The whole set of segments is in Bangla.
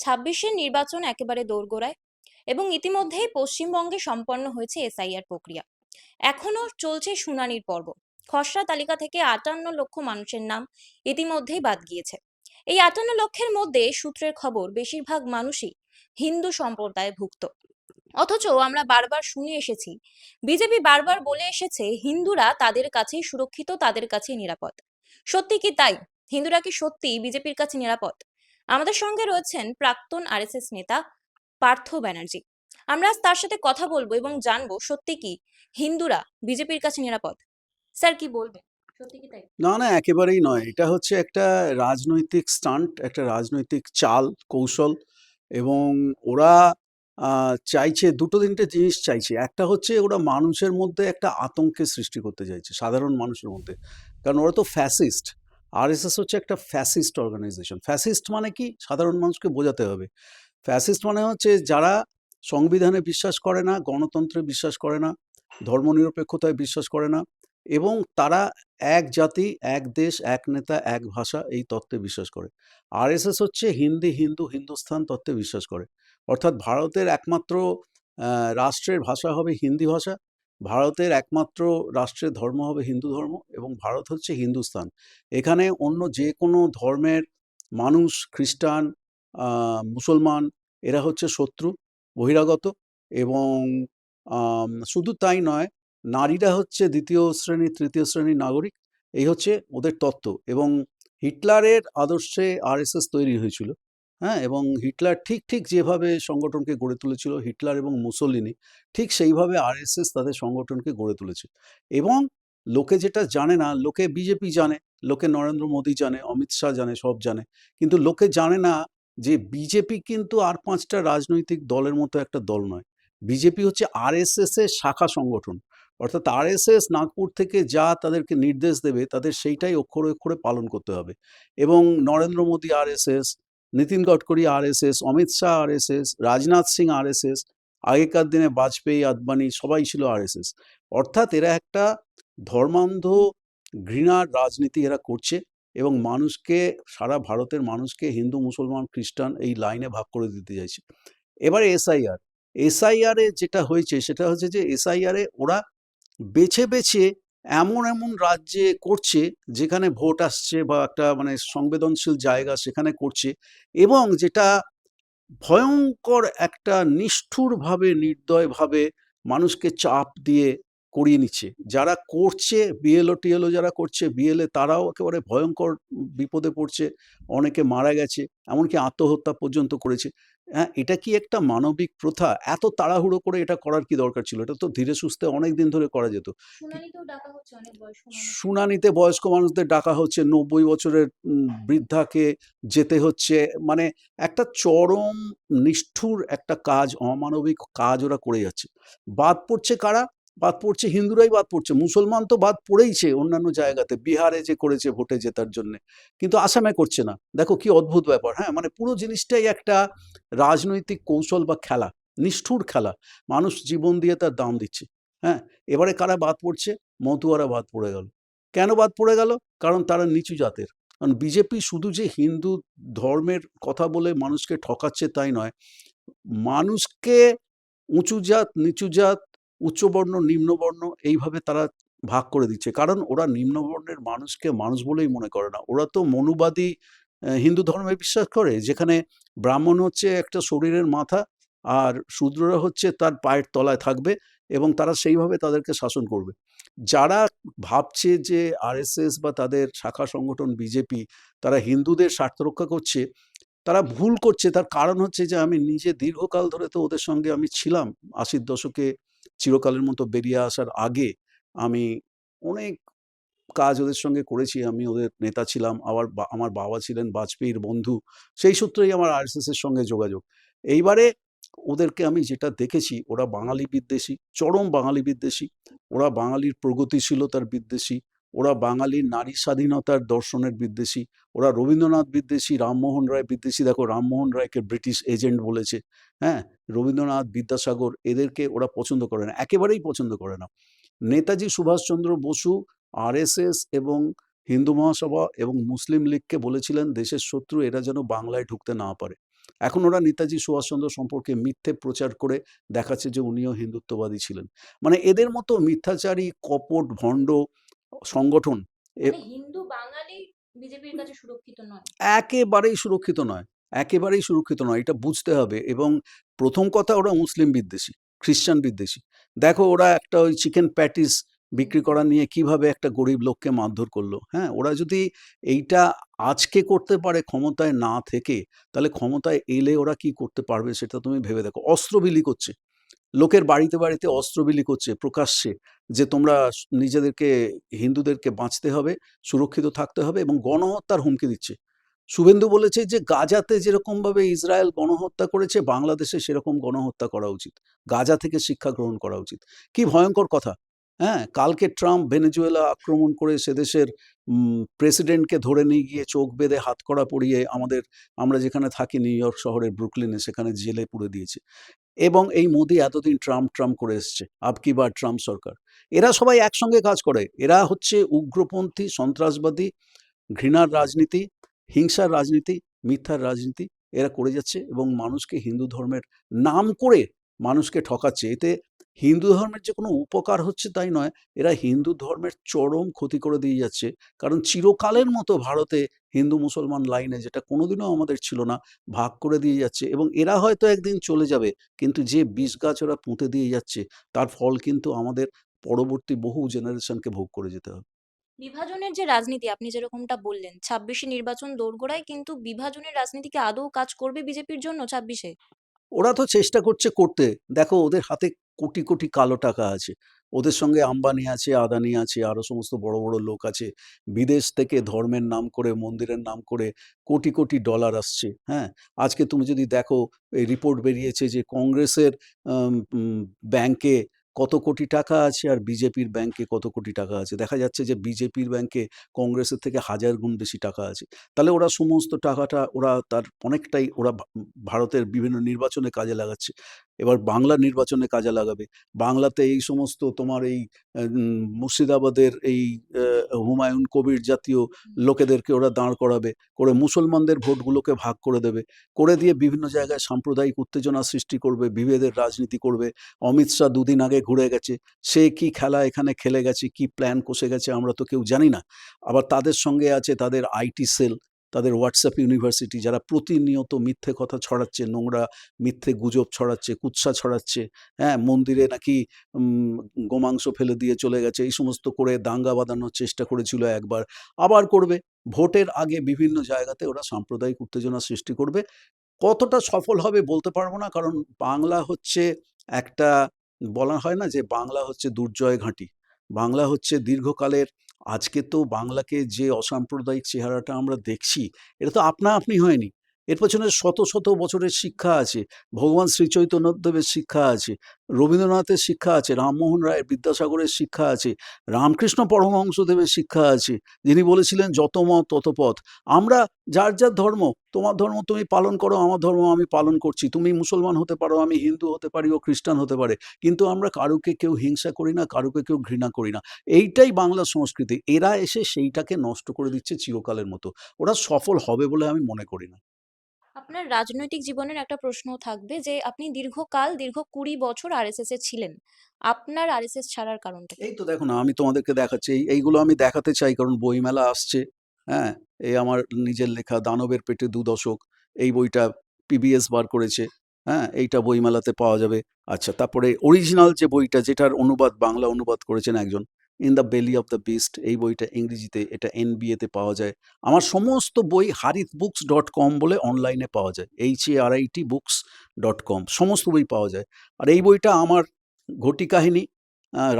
26-এর নির্বাচন একেবারে দোরগোড়ায় এবং ইতিমধ্যেই পশ্চিমবঙ্গে সম্পন্ন হয়েছে এসআইআর প্রক্রিয়া। এখনো চলছে শুনানির পর্ব। খসড়া তালিকা থেকে 58 লক্ষ মানুষের নাম ইতিমধ্যেই বাদ গিয়েছে। এই 58 লক্ষের মধ্যে সূত্রের খবর বেশিরভাগ মানুষই হিন্দু সম্প্রদায়ভুক্ত। অথচ আমরা বারবার শুনে এসেছি, বিজেপি বারবার বলে এসেছে হিন্দুরা তাদের কাছেই সুরক্ষিত, তাদের কাছেই নিরাপদ। সত্যি কি তাই? হিন্দুরা কি সত্যি বিজেপির কাছে নিরাপদ? আমাদের সঙ্গে রয়েছেন প্রাক্তন আরএসএস নেতা পার্থ ব্যানার্জি। আমরা আজ তার সাথে কথা বলবো এবং জানবো সত্যি কি হিন্দুরা বিজেপির কাছে নিরাপদ। স্যার কি বলবেন, সত্যি কি তাই? না, না, একেবারেই নয়। এটা হচ্ছে একটা রাজনৈতিক স্টান্ট, একটা রাজনৈতিক চাল, কৌশল। এবং ওরা চাইছে ২টো-৩টে জিনিস চাইছে। একটা হচ্ছে ওরা মানুষের মধ্যে একটা আতঙ্কের সৃষ্টি করতে চাইছে, সাধারণ মানুষের মধ্যে। কারণ ওরা তো ফ্যাসিস্ট। আরএসএস হচ্ছে একটা ফ্যাসিস্ট অর্গানাইজেশন। ফ্যাসিস্ট মানে কি? সাধারণ মানুষকে বোঝাতে হবে। ফ্যাসিস্ট মানে হচ্ছে যারা সংবিধানে বিশ্বাস করে না, গণতন্ত্রে বিশ্বাস করে না, ধর্মনিরপেক্ষতায় বিশ্বাস করে না, এবং তারা এক জাতি, এক দেশ, এক নেতা, এক ভাষা এই তত্ত্বে বিশ্বাস করে। আরএসএস হচ্ছে হিন্দি, হিন্দু, হিন্দুস্থান তত্ত্বে বিশ্বাস করে। অর্থাৎ ভারতের একমাত্র রাষ্ট্রের ভাষা হবে হিন্দি ভাষা, ভারতের একমাত্র রাষ্ট্রের ধর্ম হবে হিন্দু ধর্ম, এবং ভারত হচ্ছে হিন্দুস্থান। এখানে অন্য যে কোনো ধর্মের মানুষ, খ্রিস্টান, মুসলমান, এরা হচ্ছে শত্রু, বহিরাগত। এবং শুধু তাই নয়, নারীরা হচ্ছে দ্বিতীয় শ্রেণী, তৃতীয় শ্রেণীর নাগরিক। এই হচ্ছে ওদের তত্ত্ব। এবং হিটলারের আদর্শে আরএসএস তৈরি হয়েছিল। হ্যাঁ, এবং হিটলার ঠিক ঠিক যেভাবে সংগঠনকে গড়ে তুলেছিল, হিটলার এবং মুসোলিনি, ঠিক সেইভাবে আরএসএস তাদের সংগঠনকে গড়ে তুলেছে। এবং লোকে যেটা জানে না, লোকে বিজেপি জানে, লোকে নরেন্দ্র মোদী জানে, অমিত শাহ জানে, সব জানে। কিন্তু লোকে জানে না যে বিজেপি কিন্তু আর ৫টা রাজনৈতিক দলের মতো একটা দল নয়। বিজেপি হচ্ছে আরএসএস এর শাখা সংগঠন। অর্থাৎ আরএসএস নাগপুর থেকে যা তাদেরকে নির্দেশ দেবে, তাদের সেইটাই অক্ষরে অক্ষরে পালন করতে হবে। এবং Narendra Modi RSS, Nitin Gadkari RSS, Amit Shah RSS, Rajnath Singh RSS, আগেকার দিনে বাজপেয়ী, আদবানি সবাই ছিল আরএসএস। অর্থাৎ এরা একটা ধর্মান্ধ ঘৃণার রাজনীতি এরা করছে, এবং মানুষকে, সারা ভারতের মানুষকে হিন্দু, মুসলমান, খ্রিস্টান এই লাইনে ভাগ করে দিতে চাইছে। এবারে এসআইআর, এসআইআরে যেটা হয়েছে সেটা হচ্ছে যে এসআইআরে ওরা বেছে বেছে এমন এমন রাজ্যে করছে যেখানে ভোট আসছে, বা একটা মানে সংবেদনশীল জায়গা সেখানে করছে। এবং যেটা ভয়ঙ্কর একটা নিষ্ঠুরভাবে, নির্দয়ভাবে মানুষকে চাপ দিয়ে করিয়ে নিচ্ছে। যারা করছে, বিএলও টিএলও যারা করছে, বিএলএ, তারাও একেবারে ভয়ঙ্কর বিপদে পড়ছে। অনেকে মারা গেছে, এমনকি আত্মহত্যা পর্যন্ত করেছে। হ্যাঁ, এটা কি একটা মানবিক প্রথা? এত তাড়াহুড়ো করে এটা করার কি দরকার ছিল? এটা তো ধীরে সুস্থে অনেক দিন ধরে করা যেত। শুনানিতেও ডাকা হচ্ছে অনেক বয়স্ক মানুষকে। শুনানিতে বয়স্ক মানুষদের ডাকা হচ্ছে, ৯০ বছরের বৃদ্ধাকে যেতে হচ্ছে। মানে একটা চরম নিষ্ঠুর একটা কাজ, অমানবিক কাজ ওরা করে যাচ্ছে। বাদ পড়ছে কারা? বাদ পড়ছে হিন্দুরাই বাদ পড়ছে। মুসলমান তো বাদ পড়েইছে অন্যান্য জায়গাতে, বিহারে যে করেছে ভোটে জেতার জন্যে, কিন্তু আসামে করছে না। দেখো কি অদ্ভুত ব্যাপার। হ্যাঁ, মানে পুরো জিনিসটাই একটা রাজনৈতিক কৌশল বা খেলা, নিষ্ঠুর খেলা। মানুষ জীবন দিয়ে তার দাম দিচ্ছে। হ্যাঁ, এবারে কারা বাদ পড়ছে? মতুয়ারা বাদ পড়ে গেল। কেন বাদ পড়ে গেল? কারণ তারা নিচু জাতের। কারণ বিজেপি শুধু যে হিন্দু ধর্মের কথা বলে মানুষকে ঠকাচ্ছে তাই নয়, মানুষকে উঁচু জাত, নিচু জাত, উচ্চবর্ণ, নিম্নবর্ণ এইভাবে তারা ভাগ করে দিচ্ছে। কারণ ওরা নিম্নবর্ণের মানুষকে মানুষ বলেই মনে করে না। ওরা তো মনুবাদী হিন্দু ধর্মে বিশ্বাস করে, যেখানে ব্রাহ্মণ হচ্ছে একটা শরীরের মাথা, আর শূদ্ররা হচ্ছে তার পায়ের তলায় থাকবে, এবং তারা সেইভাবে তাদেরকে শাসন করবে। যারা ভাবছে যে আরএসএস বা তাদের শাখা সংগঠন বিজেপি তারা হিন্দুদের স্বার্থ রক্ষা করছে, তারা ভুল করছে। তার কারণ হচ্ছে যে আমি নিজে দীর্ঘকাল ধরে তো ওদের সঙ্গে আমি ছিলাম। ৮০-র দশকে চিরকালের মতো বেরিয়ে আসার আগে আমি অনেক কাজ ওদের সঙ্গে করেছি। আমি ওদের নেতা ছিলাম। আবার আমার বাবা ছিলেন বাজপেয়ীর বন্ধু। সেই সূত্রেই আমার আরএসএস এর সঙ্গে যোগাযোগ। এইবারে ওদেরকে আমি যেটা দেখেছি, ওরা বাঙালি বিদ্বেষী, চরম বাঙালি বিদ্বেষী। ওরা বাঙালির প্রগতিশীলতার বিদ্বেষী। ওরা বাঙালির নারী স্বাধীনতার দর্শনের বিদ্বেষী। ওরা রবীন্দ্রনাথ বিদ্বেষী, রামমোহন রায় বিদ্বেষী। দেখো, রামমোহন রায়কে ব্রিটিশ এজেন্ট বলেছে। হ্যাঁ, রবীন্দ্রনাথ, বিদ্যাসাগর, এদেরকে ওরা পছন্দ করে না, একেবারেই পছন্দ করে না। নেতাজি সুভাষচন্দ্র বসু আরএসএস এবং হিন্দু মহাসভা এবং মুসলিম লীগকে বলেছিলেন দেশের শত্রু, এরা যেন বাংলায় ঢুকতে না পারে। এখন ওরা নেতাজি সুভাষচন্দ্র সম্পর্কে মিথ্যে প্রচার করে দেখাচ্ছে যে উনিও হিন্দুত্ববাদী ছিলেন। মানে এদের মতো মিথ্যাচারী, কপট, ভণ্ড সংগঠন মানে হিন্দু বাঙালি বিজেপির কাছে সুরক্ষিত নয়। একেবারেই সুরক্ষিত নয়, একেবারেই সুরক্ষিত নয়। এটা বুঝতে হবে। এবং প্রথম কথা, ওরা মুসলিম বিদ্বেষী, খ্রিস্টান বিদ্বেষী। দেখো ওরা একটা ওই চিকেন প্যাটিস বিক্রি করা নিয়ে কিভাবে একটা গরিব লোককে মারধর করলো। হ্যাঁ, ওরা যদি এইটা আজকে করতে পারে ক্ষমতায় না থেকে, তাহলে ক্ষমতায় এলে ওরা কি করতে পারবে সেটা তুমি ভেবে দেখো। অস্ত্র বিলি করছে, লোকের বাড়িতে বাড়িতে অস্ত্র বিলি করছে প্রকাশ্যে, যে তোমরা নিজেদেরকে, হিন্দুদেরকে বাঁচতে হবে, সুরক্ষিত থাকতে হবে, এবং গণহত্যার হুমকি দিচ্ছে। শুভেন্দু বলেছে যে গাজাতে যেরকম ভাবে ইসরায়েল গণহত্যা করেছে, বাংলাদেশে সেরকম গণহত্যা করা উচিত, গাজা থেকে শিক্ষা গ্রহণ করা উচিত। কি ভয়ঙ্কর কথা! হ্যাঁ, কালকে ট্রাম্প ভেনেজুয়েলা আক্রমণ করে সে দেশের প্রেসিডেন্টকে ধরে নিয়ে গিয়ে চোখ বেঁধে হাতকড়া পরিয়ে আমরা যেখানে থাকি নিউ ইয়র্ক শহরের ব্রুকলিনে, সেখানে জেলে পুরে দিয়েছে। এবং এই মোদি এতদিন ট্রাম্প ট্রাম্প করে এসছে, আবকি বার ট্রাম্প সরকার। এরা সবাই একসঙ্গে কাজ করে। এরা হচ্ছে উগ্রপন্থী, সন্ত্রাসবাদী, ঘৃণার রাজনীতি, হিংসার রাজনীতি, মিথ্যার রাজনীতি এরা করে যাচ্ছে, এবং মানুষকে হিন্দু ধর্মের নাম করে মানুষকে ঠকাচ্ছে। এতে হিন্দু ধর্মের যে কোনো উপকার হচ্ছে তাই নয়, এরা হিন্দু ধর্মের চরম ক্ষতি করে দিয়ে যাচ্ছে। কারণ চিরকালের মতো ভারতে হিন্দু মুসলমান লাইনে, যেটা কোনোদিনও আমাদের ছিল না, ভাগ করে দিয়ে যাচ্ছে। এবং এরা হয়তো একদিন চলে যাবে, কিন্তু যে বিষ গাছ ওরা পুঁতে দিয়ে যাচ্ছে, তার ফল কিন্তু আমাদের পরবর্তী বহু জেনারেশনকে ভোগ করে যেতে হবে। বিভাজনের যে রাজনীতি আপনি যেরকমটা বললেন, 26-এ নির্বাচন দোরগোড়ায়, কিন্তু বিভাজনের রাজনীতি কি আদৌ কাজ করবে বিজেপির জন্য 26-এ? ওরা তো চেষ্টা করছে করতে। দেখো ওদের হাতে কোটি কোটি কালো টাকা আছে। ওদের সঙ্গে আম্বানি আছে, আদানি আছে, আরো সমস্ত বড় বড় লোক আছে। বিদেশ থেকে ধর্মের নাম করে, মন্দিরের নাম করে কোটি কোটি ডলার আসছে। হ্যাঁ, আজকে তুমি যদি দেখো, এই রিপোর্ট বেরিয়েছে যে কংগ্রেসের ব্যাংকে কত কোটি টাকা আছে, আর বিজেপির ব্যাংকে কত কোটি টাকা আছে। দেখা যাচ্ছে যে বিজেপির ব্যাংকে কংগ্রেসের থেকে 1000 গুণ বেশি টাকা আছে। তাহলে ওরা সমস্ত টাকাটা, ওরা তার অনেকটাই ওরা ভারতের বিভিন্ন নির্বাচনে কাজে লাগাচ্ছে। এবার বাংলার নির্বাচনে কাজে লাগাবে। বাংলাতে এই সমস্ত তোমার এই মুর্শিদাবাদের এই হুমায়ুন কবির জাতীয় লোকেদেরকে ওরা দাঁড় করাবে, করে মুসলমানদের ভোটগুলোকে ভাগ করে দেবে, করে দিয়ে বিভিন্ন জায়গায় সাম্প্রদায়িক উত্তেজনা সৃষ্টি করবে, বিভেদের রাজনীতি করবে। অমিত শাহ দুদিন আগে ঘুরে গেছে, সে কি খেলা এখানে খেলে গেছে, কি প্ল্যান কষে গেছে আমরা তো কেউ জানি না। আবার তাদের সঙ্গে আছে তাদের আইটি সেল, তাদের হোয়াটসঅ্যাপ ইউনিভার্সিটি, যারা প্রতিনিয়ত মিথ্যে কথা ছড়াচ্ছে, নোংরা মিথ্যে গুজব ছড়াচ্ছে, কুৎসা ছড়াচ্ছে। হ্যাঁ, মন্দিরে নাকি গোমাংস ফেলে দিয়ে চলে গেছে, এই সমস্ত করে দাঙ্গা বাঁধানোর চেষ্টা করেছিল একবার, আবার করবে। ভোটের আগে বিভিন্ন জায়গাতে ওরা সাম্প্রদায়িক উত্তেজনা সৃষ্টি করবে। কতটা সফল হবে বলতে পারবো না, কারণ বাংলা হচ্ছে একটা, বলা হয় না যে বাংলা হচ্ছে দুর্জয় ঘাঁটি। বাংলা হচ্ছে দীর্ঘকালের, আজকে তো বাংলাকে যে অসাম্প্রদায়িক চেহারাটা আমরা দেখছি, এটা তো আপনা আপনি হয়নি। এর পেছনে শত শত বছরের শিক্ষা আছে। ভগবান শ্রী চৈতন্যদেবের শিক্ষা আছে, রবীন্দ্রনাথের শিক্ষা আছে, রামমোহন রায়, বিদ্যাসাগরের শিক্ষা আছে, রামকৃষ্ণ পরমহংসদেবের শিক্ষা আছে, যিনি বলেছিলেন যত মত তত পথ। আমরা যার যার ধর্ম, তোমার ধর্ম তুমি পালন করো, আমার ধর্ম আমি পালন করছি। তুমি মুসলমান হতে পারো, আমি হিন্দু হতে পারি, ও খ্রিস্টান হতে পারে, কিন্তু আমরা কারুকে কেউ হিংসা করি না, কারুকে কেউ ঘৃণা করি না। এইটাই বাংলা সংস্কৃতি। এরা এসে সেইটাকে নষ্ট করে দিচ্ছে চিরকালের মতো। ওরা সফল হবে বলে আমি মনে করি না। আপনার রাজনৈতিক জীবনের একটা প্রশ্ন থাকবে যে আপনি দীর্ঘ 20 বছর আরএসএস এ ছিলেন। আপনার আরএসএস ছাড়ার কারণটা কি? এই তো দেখো না, আমি তোমাদেরকে দেখাচ্ছি, এইগুলো আমি দেখাতে চাই, কারণ বইমেলা আসছে। হ্যাঁ, এই আমার নিজের লেখা দানবের পেটে 2 দশক, এই বইটা পিবিএস বার করেছে। হ্যাঁ, এইটা বইমেলাতে পাওয়া যাবে। আচ্ছা, তারপরে অরিজিনাল যে বইটা, যেটার অনুবাদ, বাংলা অনুবাদ করেছেন একজন, ইন দ্য বেলি অফ দ্য বিস্ট, এই বইটা ইংরেজিতে, এটা এনবিএতে পাওয়া যায়। আমার সমস্ত বই harithbooks.com বলে অনলাইনে পাওয়া যায়, HARIT books.com, সমস্ত বই পাওয়া যায়। আর এই বইটা আমার ঘটি কাহিনী,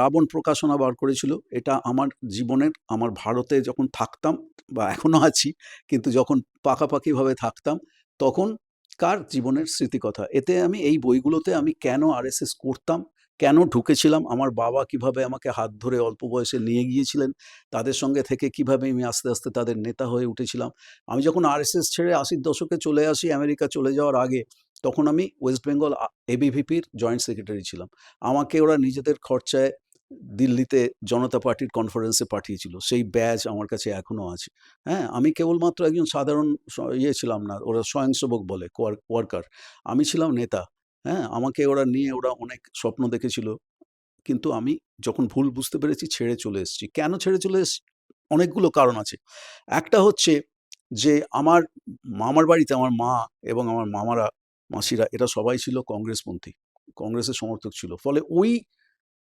রাবণ প্রকাশনা বার করেছিল। এটা আমার জীবনের, আমার ভারতে যখন থাকতাম, বা এখনো আছি, কিন্তু যখন পাকাপাকিভাবে থাকতাম, তখনকার জীবনের স্মৃতিকথা। এতে আমি এই বইগুলোতে আমি কেন আরএসএস করতাম, কেন ঢুকেছিলাম, আমার বাবা কিভাবে আমাকে হাত ধরে অল্প বয়সে নিয়ে গিয়েছিলেন, তাদের সঙ্গে থেকে কিভাবে আমি আস্তে আস্তে তাদের নেতা হয়ে উঠেছিলাম। আমি যখন আরএসএস ছেড়ে 80-র দশকে চলে আসি আমেরিকা চলে যাওয়ার আগে, তখন আমি ওয়েস্ট বেঙ্গল এবিভিপির জয়েন্ট সেক্রেটারি ছিলাম। আমাকে ওরা নিজেদের খরচায় দিল্লিতে জনতা পার্টির কনফারেন্সে পাঠিয়েছিল, সেই ব্যাজ আমার কাছে এখনো আছে। হ্যাঁ, আমি কেবলমাত্র একজন সাধারণ ইয়ে ছিলাম না, ওরা স্বয়ংসেবক বলে, ওয়ার্কার। আমি ছিলাম নেতা। হ্যাঁ, আমাকে ওরা নিয়ে ওরা অনেক স্বপ্ন দেখেছিল, কিন্তু আমি যখন ভুল বুঝতে পেরেছি ছেড়ে চলে এসেছি। কেন ছেড়ে চলে এসেছি? অনেকগুলো কারণ আছে। একটা হচ্ছে যে আমার মামার বাড়িতে আমার মা এবং আমার মামারা, মাসিরা এরা সবাই ছিল কংগ্রেসপন্থী, কংগ্রেসের সমর্থক ছিল। ফলে ওই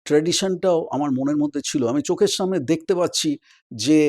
ট্র্যাডিশনটাও আমার মনের মধ্যে ছিল। আমি চোখের সামনে দেখতে পাচ্ছি যে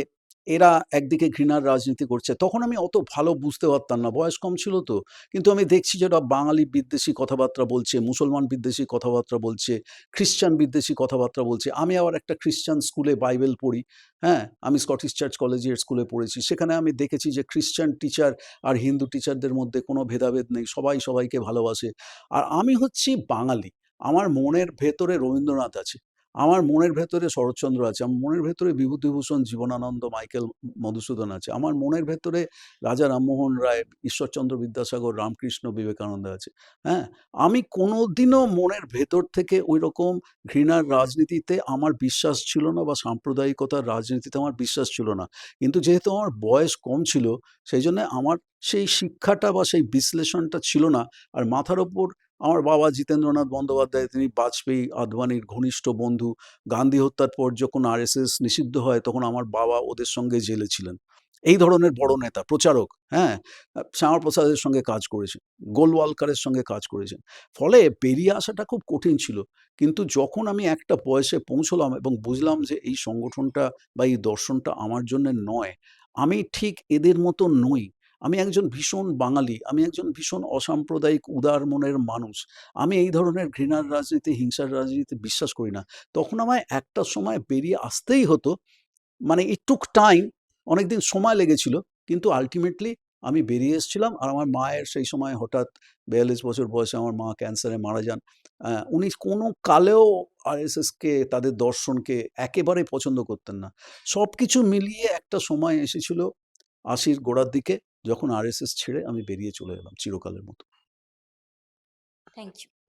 এরা একদিকে ঘৃণার রাজনীতি করছে। তখন আমি অত ভালো বুঝতে পারতাম না, বয়স কম ছিল তো। কিন্তু আমি দেখছি যে ওরা বাঙালি বিদ্বেষী কথাবার্তা বলছে, মুসলমান বিদ্বেষী কথাবার্তা বলছে, খ্রিস্টান বিদ্বেষী কথাবার্তা বলছে। আমি আবার একটা খ্রিস্টান স্কুলে বাইবেল পড়ি। হ্যাঁ, আমি স্কটিশ চার্চ কলেজিয়েট স্কুলে পড়েছি। সেখানে আমি দেখেছি যে খ্রিস্টান টিচার আর হিন্দু টিচারদের মধ্যে কোনো ভেদাভেদ নেই, সবাই সবাইকে ভালোবাসে। আর আমি হচ্ছি বাঙালি। আমার মনের ভেতরে রবীন্দ্রনাথ আছে, আমার মনের ভেতরে শরৎচন্দ্র আছে, আমার মনের ভেতরে বিভূতিভূষণ, জীবনানন্দ, মাইকেল মধুসূদন আছে, আমার মনের ভেতরে রাজা রামমোহন রায়, ঈশ্বরচন্দ্র বিদ্যাসাগর, রামকৃষ্ণ বিবেকানন্দ আছে। হ্যাঁ, আমি কোনোদিনও মনের ভেতর থেকে ওই রকম ঘৃণার রাজনীতিতে আমার বিশ্বাস ছিল না, বা সাম্প্রদায়িকতার রাজনীতিতে আমার বিশ্বাস ছিল না। কিন্তু যেহেতু আমার বয়স কম ছিল, সেই জন্য আমার সেই শিক্ষাটা বা সেই বিশ্লেষণটা ছিল না। আর মাথার ওপর আমার বাবা জিতেন্দ্রনাথ বন্দ্যোপাধ্যায়, তিনি বাজপেয়ী আদবানির ঘনিষ্ঠ বন্ধু। গান্ধী হত্যার পর যখন আরএসএস নিষিদ্ধ হয়, তখন আমার বাবা ওদের সঙ্গে জেলে ছিলেন। এই ধরনের বড় নেতা, প্রচারক, হ্যাঁ, শ্যামাপ্রসাদের সঙ্গে কাজ করেছেন, গোলওয়ালকারের সঙ্গে কাজ করেছেন। ফলে বেরিয়ে আসাটা খুব কঠিন ছিল। কিন্তু যখন আমি একটা বয়সে পৌঁছলাম এবং বুঝলাম যে এই সংগঠনটা বা এই দর্শনটা আমার জন্য নয়, আমি ঠিক এদের মতো নই। আমি একজন ভীষণ বাঙালি, আমি একজন ভীষণ অসাম্প্রদায়িক উদার মনের মানুষ। আমি এই ধরনের ঘৃণার রাজনীতি, হিংসার রাজনীতিতে বিশ্বাস করি না। তখন আমায় একটা সময় বেরিয়ে আসতেই হতো। মানে it took time, অনেকদিন সময় লেগেছিল। কিন্তু আল্টিমেটলি আমি বেরিয়ে এসেছিলাম। আর আমার মায়ের সেই সময় হঠাৎ ৪২ বছর বয়সে আমার মা ক্যান্সারে মারা যান। উনি কোনো কালেও আরএসএসকে, তাদের দর্শনকে একেবারেই পছন্দ করতেন না। সবকিছু মিলিয়ে একটা সময় এসেছিল ৮০ গোড়ার দিকে, যখন আরএসএস ছেড়ে আমি বেরিয়ে চলে এলাম চিরকালের মতো। Thank you.